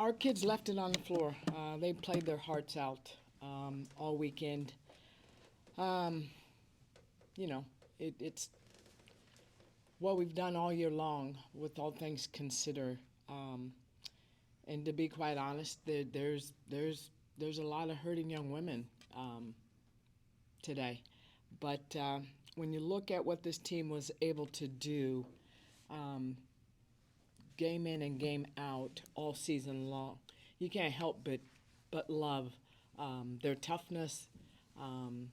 Our kids left it on the floor. They played their hearts out all weekend. Um, you know, it's what we've done all year long, with all things considered. Um, and to be quite honest, there's a lot of hurting young women today. But when you look at what this team was able to do, um, game in and game out all season long, you can't help but love their toughness, um,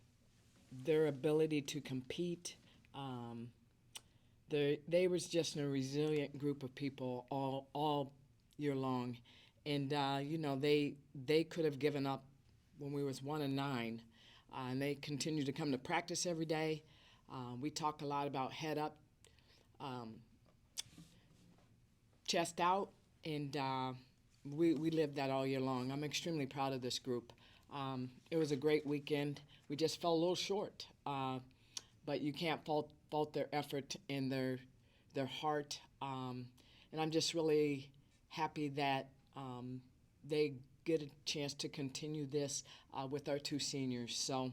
their ability to compete. Um, they was just a resilient group of people all year long, and they could have given up when we was 1-9, and they continue to come to practice every day. We talk a lot about head up, um, chest out, and we lived that all year long. I'm extremely proud of this group. It was a great weekend. We just fell a little short, but you can't fault their effort and their heart. And I'm just really happy that they get a chance to continue this with our two seniors. So,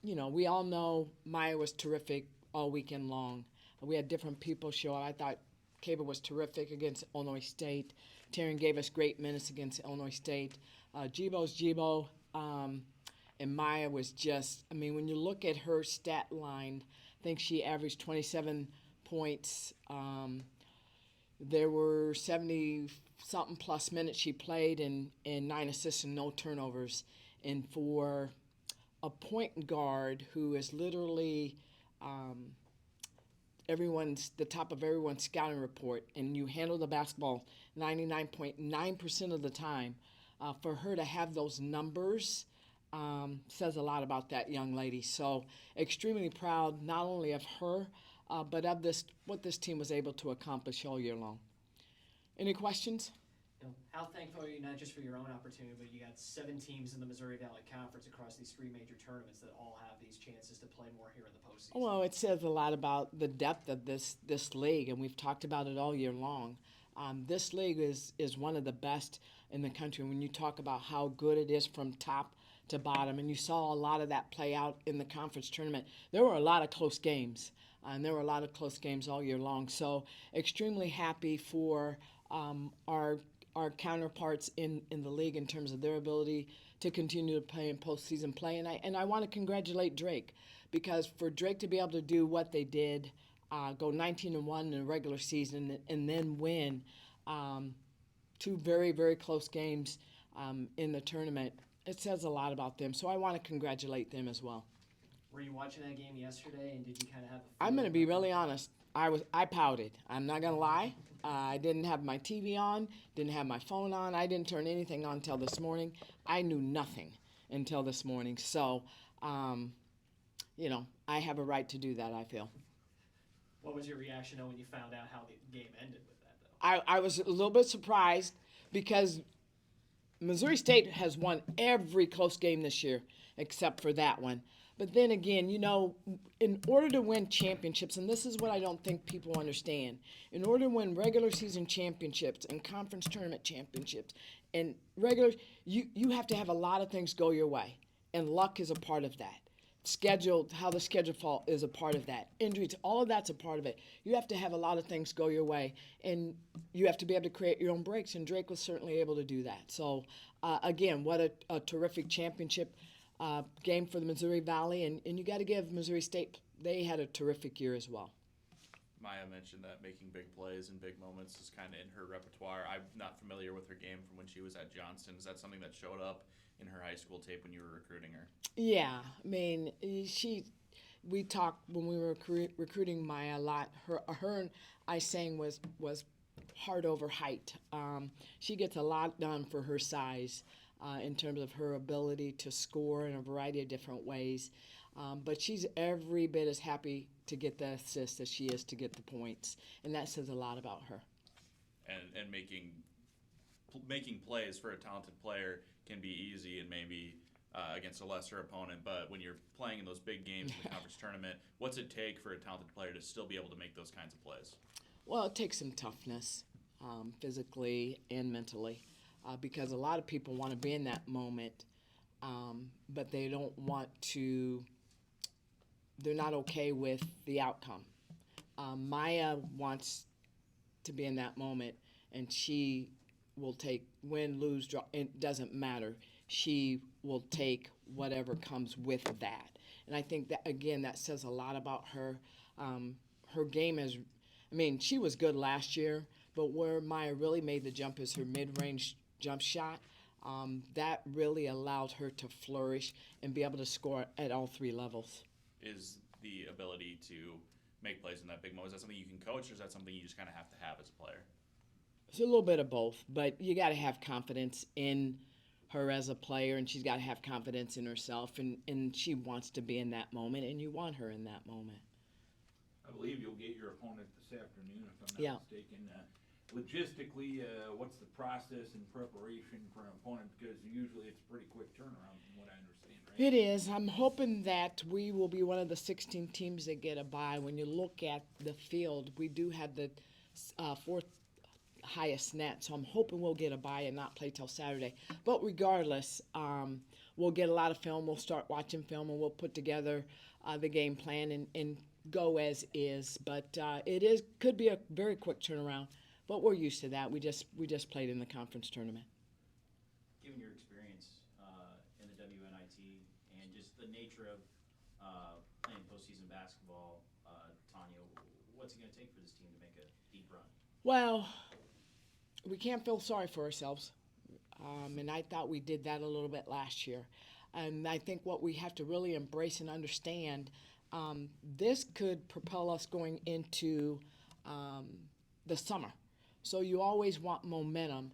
we all know Maya was terrific all weekend long. We had different people show up. I thought Cable was terrific against Illinois State. Taryn gave us great minutes against Illinois State. Jibo's Jibo. And Maya was just, I mean, when you look at her stat line, I think she averaged 27 points. There were 70-something plus minutes she played, and 9 assists and no turnovers. And for a point guard who is literally the top of everyone's scouting report, and you handle the basketball 99.9% of the time, for her to have those numbers says a lot about that young lady. So extremely proud not only of her, but of what this team was able to accomplish all year long. Any questions? How thankful are you, not just for your own opportunity, but you got 7 teams in the Missouri Valley Conference across these 3 major tournaments that all have these chances to play more here in the postseason? Well, it says a lot about the depth of this league, and we've talked about it all year long. This league is one of the best in the country when you talk about how good it is from top to bottom, and you saw a lot of that play out in the conference tournament. There were a lot of close games, and there were a lot of close games all year long. So extremely happy for our counterparts in the league in terms of their ability to continue to play in postseason play. And I want to congratulate Drake, because for Drake to be able to do what they did, go 19-1 in the regular season, and then win 2 very, very close games in the tournament, it says a lot about them. So I want to congratulate them as well. Were you watching that game yesterday, and did you kind of have I'm going to be really honest. I pouted. I'm not going to lie. I didn't have my TV on, didn't have my phone on. I didn't turn anything on until this morning. I knew nothing until this morning. So, I have a right to do that, I feel. What was your reaction when you found out how the game ended with that, though? I was a little bit surprised, because Missouri State has won every close game this year except for that one. But then again, in order to win championships, and this is what I don't think people understand, in order to win regular season championships and conference tournament championships and you have to have a lot of things go your way. And luck is a part of that. How the schedule fall is a part of that. Injuries, all of that's a part of it. You have to have a lot of things go your way, and you have to be able to create your own breaks, and Drake was certainly able to do that. So, again, what a terrific championship game for the Missouri Valley, and you got to give Missouri State, they had a terrific year as well. Maya mentioned that making big plays and big moments is kind of in her repertoire. I'm not familiar with her game from when she was at Johnston. Is that something that showed up in her high school tape when you were recruiting her? Yeah, I mean, we talked when we were recruiting Maya a lot. Her I saying was heart over height. She gets a lot done for her size in terms of her ability to score in a variety of different ways. But she's every bit as happy to get the assists as she is to get the points, and that says a lot about her. And making plays for a talented player can be easy and maybe against a lesser opponent, but when you're playing in those big games in the conference tournament, what's it take for a talented player to still be able to make those kinds of plays? Well, it takes some toughness, physically and mentally. because a lot of people want to be in that moment, but they don't want to, they're not okay with the outcome. Maya wants to be in that moment, and she will take win, lose, draw. It doesn't matter. She will take whatever comes with that, and I think that again that says a lot about her. Her game is, I mean, she was good last year, but where Maya really made the jump is her mid-range jump shot. That really allowed her to flourish and be able to score at all three levels. Is the ability to make plays in that big moment, is that something you can coach, or is that something you just kind of have as a player? It's a little bit of both, but you got to have confidence in her as a player, and she's got to have confidence in herself, and she wants to be in that moment, and you want her in that moment. I believe you'll get your opponent this afternoon, if I'm Yeah. not mistaken. Logistically, what's the process and preparation for an opponent? Because usually it's a pretty quick turnaround from what I understand, right? It is. I'm hoping that we will be one of the 16 teams that get a bye. When you look at the field, we do have the fourth highest net, so I'm hoping we'll get a bye and not play till Saturday. But regardless, we'll get a lot of film. We'll start watching film, and we'll put together the game plan and go as is. But it could be a very quick turnaround. But we're used to that. We just played in the conference tournament. Given your experience in the WNIT and just the nature of playing postseason basketball, Tanya, what's it going to take for this team to make a deep run? Well, we can't feel sorry for ourselves. And I thought we did that a little bit last year. And I think what we have to really embrace and understand, this could propel us going into the summer. So you always want momentum.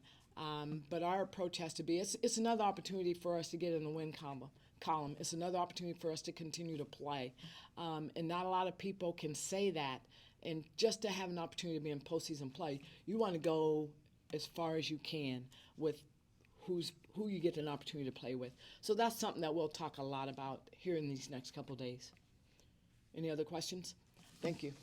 But our approach has to be, it's another opportunity for us to get in the win column. It's another opportunity for us to continue to play. And not a lot of people can say that. And just to have an opportunity to be in postseason play, you want to go as far as you can with who you get an opportunity to play with. So that's something that we'll talk a lot about here in these next couple days. Any other questions? Thank you.